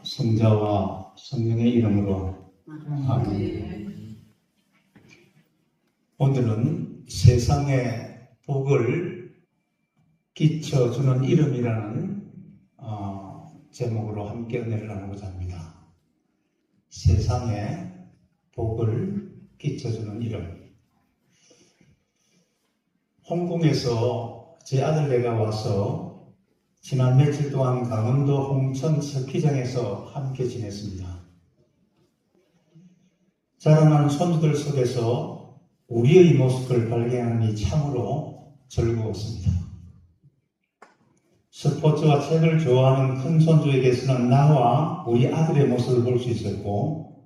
성자와 성령의 이름으로 아멘. 오늘은 세상에 복을 끼쳐주는 이름이라는 제목으로 함께 은혜를 나누고자 합니다. 세상에 복을 끼쳐주는 이름. 홍콩에서 제 아들네가 와서 지난 며칠 동안 강원도 홍천 스키장에서 함께 지냈습니다. 자라난 손주들 속에서 우리의 모습을 발견하니 참으로 즐거웠습니다. 스포츠와 책을 좋아하는 큰 손주에게서는 나와 우리 아들의 모습을 볼 수 있었고,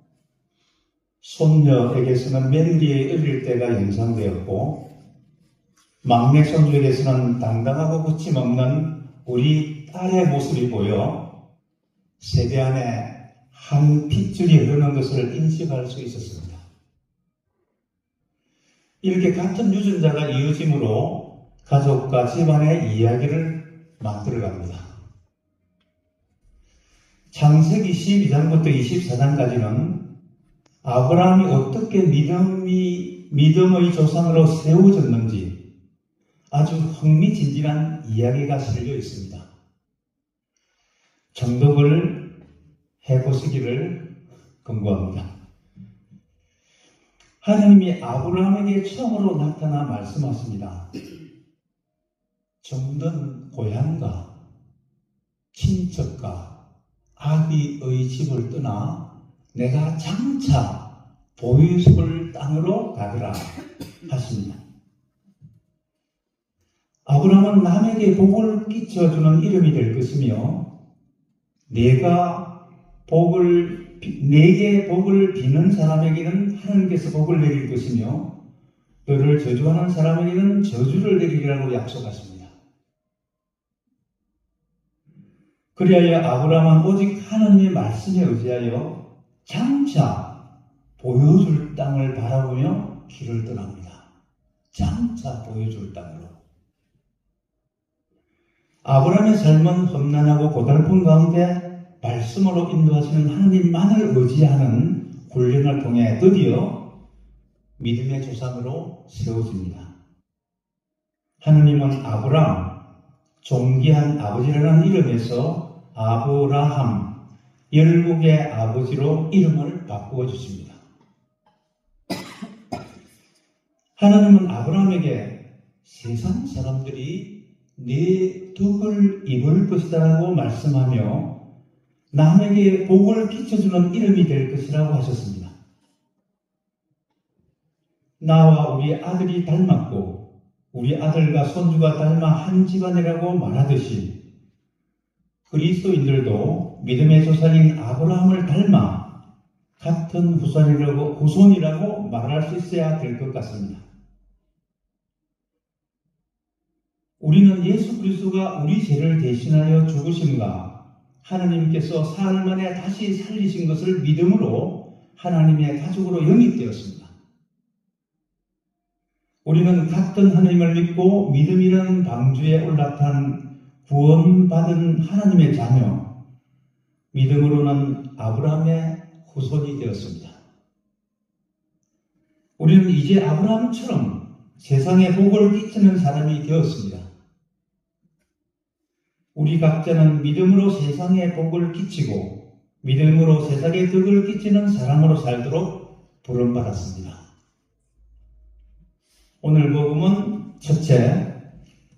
손녀에게서는 며느리의 어릴 때가 연상되었고, 막내 손주에게서는 당당하고 거침없는 우리 딸의 모습이 보여 세대 안에 한 핏줄이 흐르는 것을 인식할 수 있었습니다. 이렇게 같은 유전자가 이어짐으로 가족과 집안의 이야기를 만들어갑니다. 창세기 12장부터 24장까지는 아브라함이 어떻게 믿음의 조상으로 세워졌는지 아주 흥미진진한 이야기가 실려 있습니다. 정독을 해보시기를 권고합니다. 하나님이 아브라함에게 처음으로 나타나 말씀하십니다. 정든 고향과 친척과 아비의 집을 떠나 내가 장차 보유할 땅으로 가더라 하십니다. 아브라함은 남에게 복을 끼쳐주는 이름이 될 것이며, 내게 복을 비는 사람에게는 하나님께서 복을 내릴 것이며, 너를 저주하는 사람에게는 저주를 내리리라고 약속하십니다. 그리하여 아브라함은 오직 하나님의 말씀에 의지하여 장차 보여줄 땅을 바라보며 길을 떠납니다. 장차 보여줄 땅으로. 아브라함의 삶은 험난하고 고달픈 가운데 말씀으로 인도하시는 하나님만을 의지하는 훈련을 통해 드디어 믿음의 조상으로 세워집니다. 하나님은 아브라함, 존귀한 아버지라는 이름에서 아브라함, 열국의 아버지로 이름을 바꾸어 주십니다. 하나님은 아브라함에게 세상 사람들이 네 덕을 입을 것이다라고 말씀하며 남에게 복을 끼쳐주는 이름이 될 것이라고 하셨습니다. 나와 우리 아들이 닮았고 우리 아들과 손주가 닮아 한 집안이라고 말하듯이 그리스도인들도 믿음의 조상인 아브라함을 닮아 같은 후손이라고 말할 수 있어야 될 것 같습니다. 우리는 예수 그리스도가 우리 죄를 대신하여 죽으심과 하나님께서 사흘 만에 다시 살리신 것을 믿음으로 하나님의 가족으로 영입되었습니다. 우리는 같은 하나님을 믿고 믿음이라는 방주에 올라탄 구원받은 하나님의 자녀, 믿음으로는 아브라함의 후손이 되었습니다. 우리는 이제 아브라함처럼 세상에 복을 끼치는 사람이 되었습니다. 우리 각자는 믿음으로 세상에 복을 끼치고 믿음으로 세상에 덕을 끼치는 사람으로 살도록 부름받았습니다. 오늘 복음은 첫째,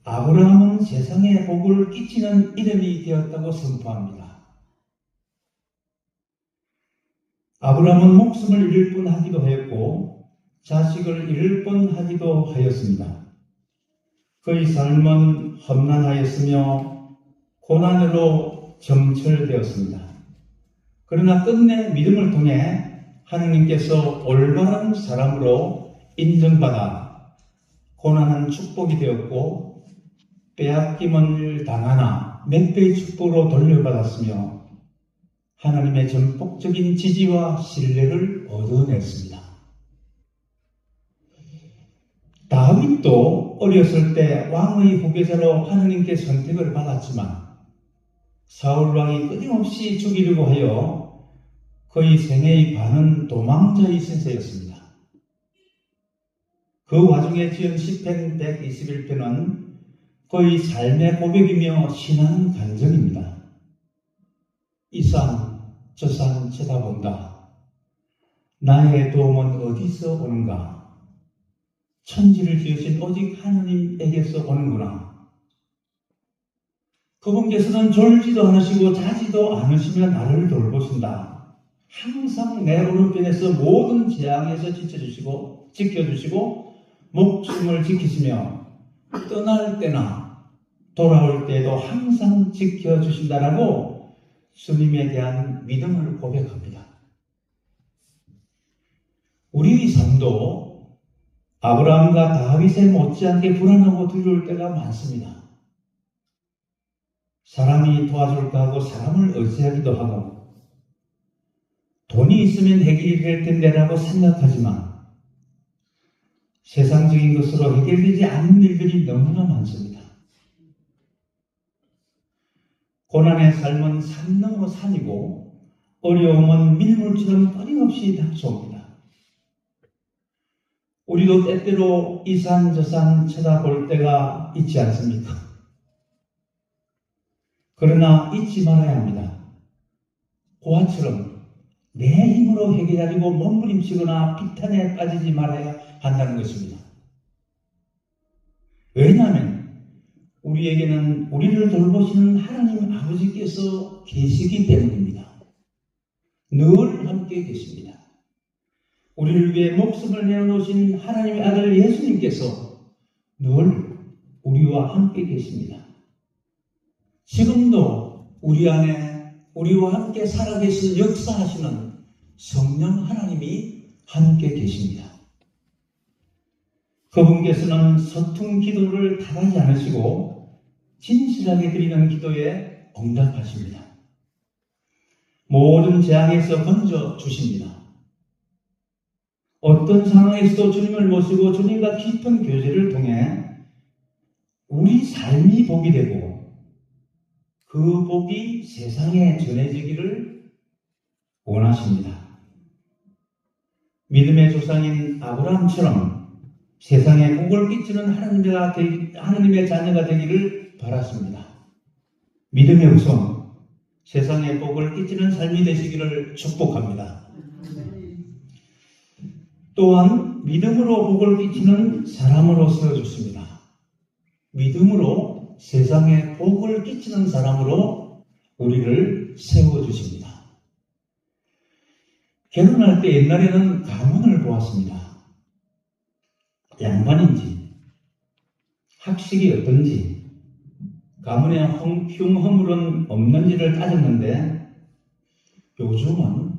아브라함은 세상에 복을 끼치는 이름이 되었다고 선포합니다. 아브라함은 목숨을 잃을 뻔하기도 했고 자식을 잃을 뻔하기도 하였습니다. 그의 삶은 험난하였으며 고난으로 점철되었습니다. 그러나 끝내 믿음을 통해 하나님께서 올바른 사람으로 인정받아 고난은 축복이 되었고 빼앗김을 당하나 몇 배의 축복으로 돌려받았으며 하나님의 전폭적인 지지와 신뢰를 얻어냈습니다. 다윗도 어렸을 때 왕의 후계자로 하나님께 선택을 받았지만 사울왕이 끊임없이 죽이려고 하여 그의 생애의 반은 도망자의 신세였습니다. 그 와중에 지은 시편 121편은 그의 삶의 고백이며 신앙 간증입니다. 이 산 저 산 쳐다본다. 나의 도움은 어디서 오는가? 천지를 지으신 오직 하느님에게서 오는구나. 그분께서는 졸지도 않으시고 자지도 않으시며 나를 돌보신다. 항상 내 오른편에서 모든 재앙에서 지켜주시고 목숨을 지키시며 떠날 때나 돌아올 때도 항상 지켜주신다라고 주님에 대한 믿음을 고백합니다. 우리의 삶도 아브라함과 다윗에 못지않게 불안하고 두려울 때가 많습니다. 사람이 도와줄까 하고 사람을 의지하기도 하고 돈이 있으면 해결이 될 텐데라고 생각하지만 세상적인 것으로 해결되지 않는 일들이 너무나 많습니다. 고난의 삶은 산 넘어 산이고 어려움은 밀물처럼 끊임없이 닥쳐옵니다. 우리도 때때로 이 산 저 산 쳐다볼 때가 있지 않습니까? 그러나 잊지 말아야 합니다. 고아처럼 내 힘으로 해결하려고 몸부림치거나 비탄에 빠지지 말아야 한다는 것입니다. 왜냐하면 우리에게는 우리를 돌보시는 하나님 아버지께서 계시기 때문입니다. 늘 함께 계십니다. 우리를 위해 목숨을 내어놓으신 하나님의 아들 예수님께서 늘 우리와 함께 계십니다. 지금도 우리 안에 우리와 함께 살아계신 역사하시는 성령 하나님이 함께 계십니다. 그분께서는 서툰 기도를 타하지 않으시고 진실하게 드리는 기도에 응답하십니다. 모든 재앙에서 건져 주십니다. 어떤 상황에서도 주님을 모시고 주님과 깊은 교제를 통해 우리 삶이 복이 되고 그 복이 세상에 전해지기를 원하십니다. 믿음의 조상인 아브라함처럼 세상에 복을 끼치는 하나님의 자녀가 되기를 바랐습니다. 믿음의 우선, 세상에 복을 끼치는 삶이 되시기를 축복합니다. 또한 믿음으로 복을 끼치는 사람으로 세워주십니다. 믿음으로 세상에 복을 끼치는 사람으로 우리를 세워주십니다. 결혼할 때 옛날에는 가문을 보았습니다. 양반인지 학식이 어떤지 가문에 흉허물은 없는지를 따졌는데 요즘은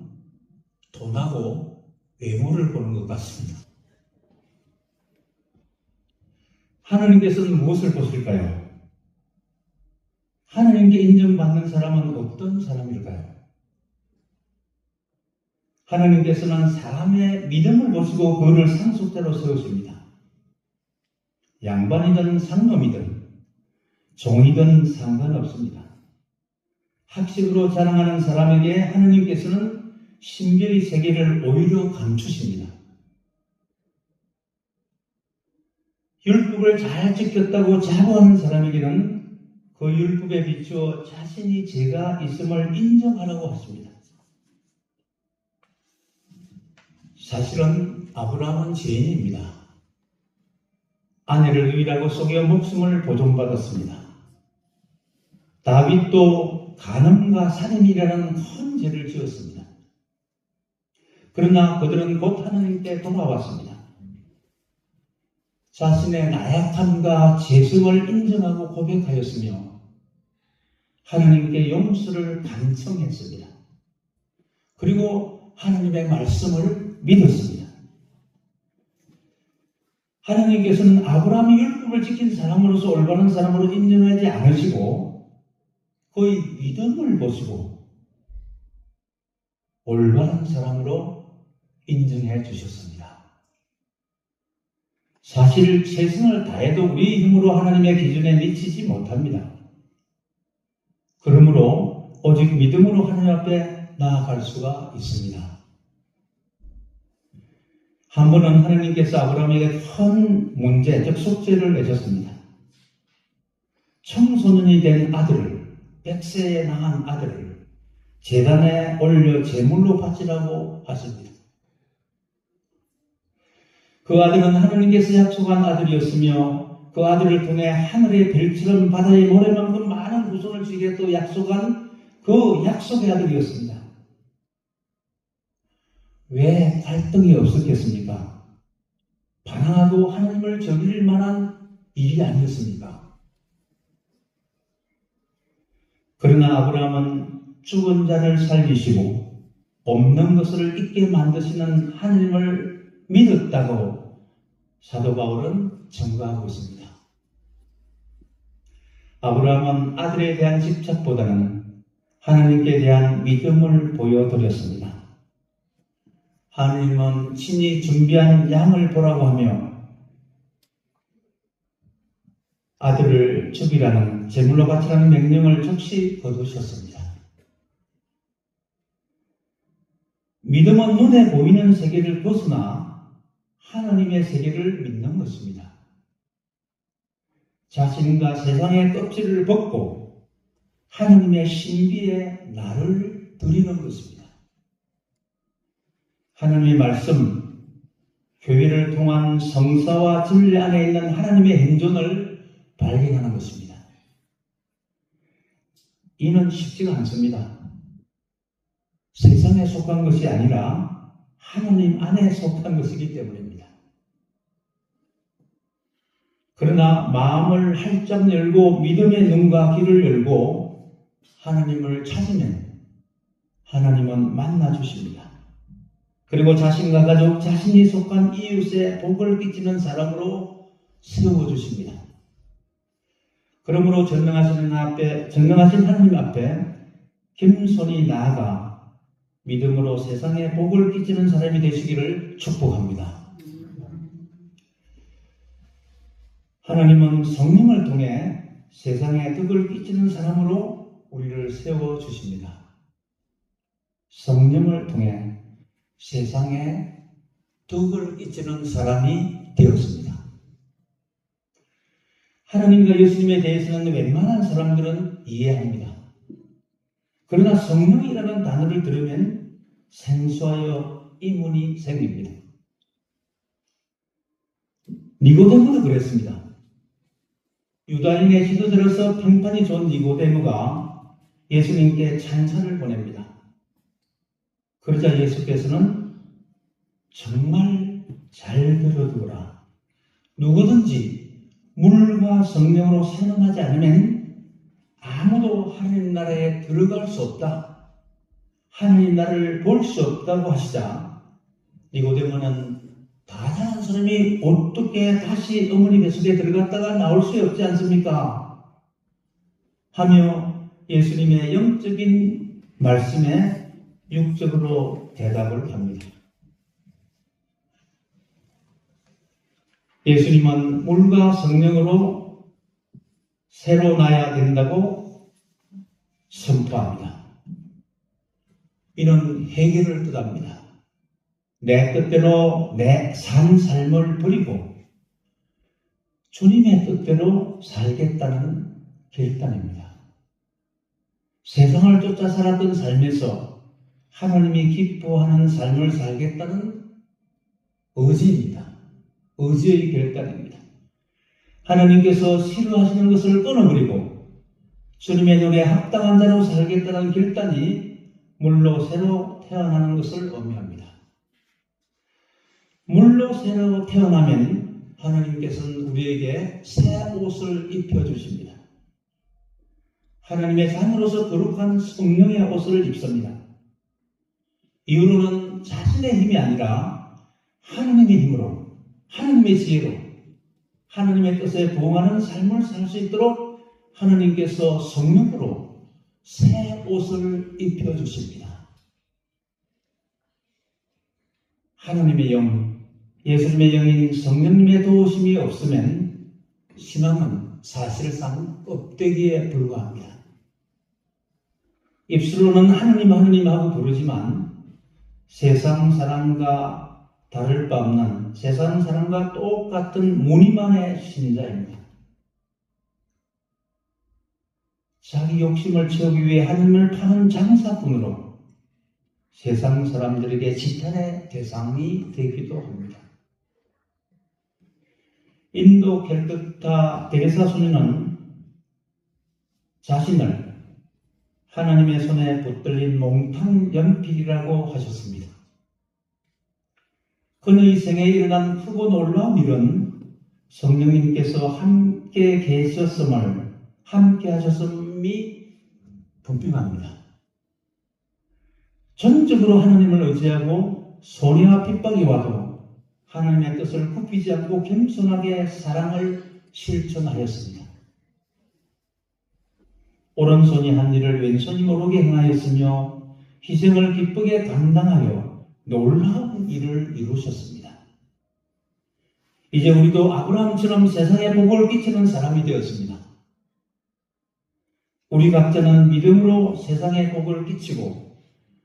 돈하고 외모를 보는 것 같습니다. 하나님께서는 무엇을 보실까요? 하나님께 인정받는 사람은 어떤 사람일까요? 하나님께서는 사람의 믿음을 보시고 그를 상속자로 세우십니다. 양반이든 상놈이든 종이든 상관없습니다. 학식으로 자랑하는 사람에게 하나님께서는 신비의 세계를 오히려 감추십니다. 율법을 잘 지켰다고 자부하는 사람에게는 그 율법에 비추어 자신이 죄가 있음을 인정하라고 하십니다. 사실은 아브라함은 죄인입니다. 아내를 의라고 속여 목숨을 보존받았습니다. 다윗도 간음과 살인이라는 큰 죄를 지었습니다. 그러나 그들은 곧 하나님께 돌아왔습니다. 자신의 나약함과 죄성을 인정하고 고백하였으며 하나님께 용서를 간청했습니다. 그리고 하나님의 말씀을 믿었습니다. 하나님께서는 아브라함이 율법을 지킨 사람으로서 올바른 사람으로 인정하지 않으시고 그의 믿음을 보시고 올바른 사람으로 인정해 주셨습니다. 사실 최선을 다해도 우리 힘으로 하나님의 기준에 미치지 못합니다. 그러므로 오직 믿음으로 하나님 앞에 나아갈 수가 있습니다. 한 번은 하나님께서 아브라함에게 큰 문제, 즉 속죄를 내셨습니다. 청소년이 된 아들을, 100세에 낳은 아들을 제단에 올려 제물로 바치라고 하십니다. 그 아들은 하나님께서 약속한 아들이었으며 그 아들을 통해 하늘의 별처럼 바다의 모래만큼 많은 후손을 주겠다고 약속한 그 약속의 아들이었습니다. 왜 갈등이 없었겠습니까? 반항하고 하나님을 저길 만한 일이 아니었습니까? 그러나 아브라함은 죽은 자를 살리시고 없는 것을 있게 만드시는 하나님을 믿었다고 사도 바울은 증거하고 있습니다. 아브라함은 아들에 대한 집착보다는 하나님께 대한 믿음을 보여드렸습니다. 하나님은 친히 준비한 양을 보라고 하며 아들을 죽이라는 제물로 바치라는 명령을 즉시 거두셨습니다. 믿음은 눈에 보이는 세계를 벗어나 하나님의 세계를 믿는 것입니다. 자신과 세상의 껍질을 벗고 하나님의 신비에 나를 드리는 것입니다. 하나님의 말씀, 교회를 통한 성사와 진리 안에 있는 하나님의 행존을 발견하는 것입니다. 이는 쉽지가 않습니다. 세상에 속한 것이 아니라 하나님 안에 속한 것이기 때문입니다. 그러나 마음을 활짝 열고 믿음의 눈과 귀를 열고 하나님을 찾으면 하나님은 만나주십니다. 그리고 자신과 가족, 자신이 속한 이웃에 복을 끼치는 사람으로 세워주십니다. 그러므로 전능하신 하나님 앞에 겸손히 나아가 믿음으로 세상에 복을 끼치는 사람이 되시기를 축복합니다. 하나님은 성령을 통해 세상에 덕을 끼치는 사람으로 우리를 세워주십니다. 성령을 통해 세상에 덕을 끼치는 사람이 되었습니다. 하나님과 예수님에 대해서는 웬만한 사람들은 이해합니다. 그러나 성령이라는 단어를 들으면 생소하여 의문이 생깁니다. 니고데모도 그랬습니다. 유다인의 지도자로서 평판이 좋은 니고데모가 예수님께 찬찬을 보냅니다. 그러자 예수께서는 정말 잘 들어두라. 누구든지 물과 성령으로 생명하지 않으면 아무도 하나님 나라에 들어갈 수 없다. 하나님 나라를 볼 수 없다고 하시자 니고데모는 다 잘한 사람이 어떻게 다시 어머니 뱃속에 들어갔다가 나올 수 없지 않습니까? 하며 예수님의 영적인 말씀에 육적으로 대답을 합니다. 예수님은 물과 성령으로 새로 나야 된다고 선포합니다. 이는 해결을 뜻합니다. 내 뜻대로 내 산 삶을 버리고 주님의 뜻대로 살겠다는 결단입니다. 세상을 쫓아 살았던 삶에서 하나님이 기뻐하는 삶을 살겠다는 의지입니다. 의지의 결단입니다. 하나님께서 싫어하시는 것을 끊어버리고 주님의 눈에 합당한 자로 살겠다는 결단이 물로 새로 태어나는 것을 의미합니다. 물로 새로 태어나면 하나님께서는 우리에게 새 옷을 입혀주십니다. 하나님의 자녀로서 거룩한 성령의 옷을 입습니다. 이유로는 자신의 힘이 아니라 하나님의 힘으로, 하나님의 지혜로 하나님의 뜻에 부응하는 삶을 살 수 있도록 하나님께서 성령으로 새 옷을 입혀주십니다. 하나님의 영, 예수님의 영인 성령님의 도우심이 없으면 신앙은 사실상 껍데기에 불과합니다. 입술로는 하느님 하느님 하고 부르지만 세상 사람과 다를 바 없는, 세상 사람과 똑같은 무늬만의 신자입니다. 자기 욕심을 채우기 위해 하느님을 파는 장사꾼으로 세상 사람들에게 지탄의 대상이 되기도 합니다. 인도 캘커타 데레사 스님은 자신을 하나님의 손에 붙들린 몽탕 연필이라고 하셨습니다. 그의 생에 일어난 크고 놀라운 일은 성령님께서 함께 계셨음을, 함께 하셨음이 분명합니다. 전적으로 하나님을 의지하고 소리와 핍박이 와도 하나님의 뜻을 굽히지 않고 겸손하게 사랑을 실천하였습니다. 오른손이 한 일을 왼손이 모르게 행하였으며 희생을 기쁘게 감당하여 놀라운 일을 이루셨습니다. 이제 우리도 아브라함처럼 세상에 복을 끼치는 사람이 되었습니다. 우리 각자는 믿음으로 세상에 복을 끼치고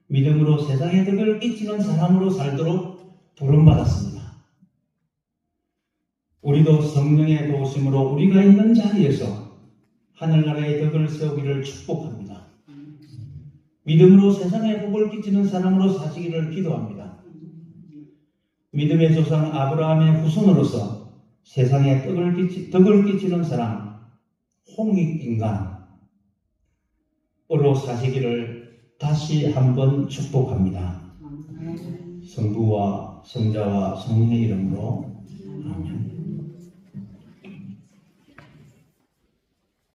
믿음으로 세상에 덕을 끼치는 사람으로 살도록 부름받았습니다. 우리도 성령의 도우심으로 우리가 있는 자리에서 하늘나라의 덕을 세우기를 축복합니다. 믿음으로 세상에 복을 끼치는 사람으로 사시기를 기도합니다. 믿음의 조상 아브라함의 후손으로서 세상에 덕을 끼치는 사람, 홍익인간으로 사시기를 다시 한번 축복합니다. 성부와 성자와 성령의 이름으로 아멘.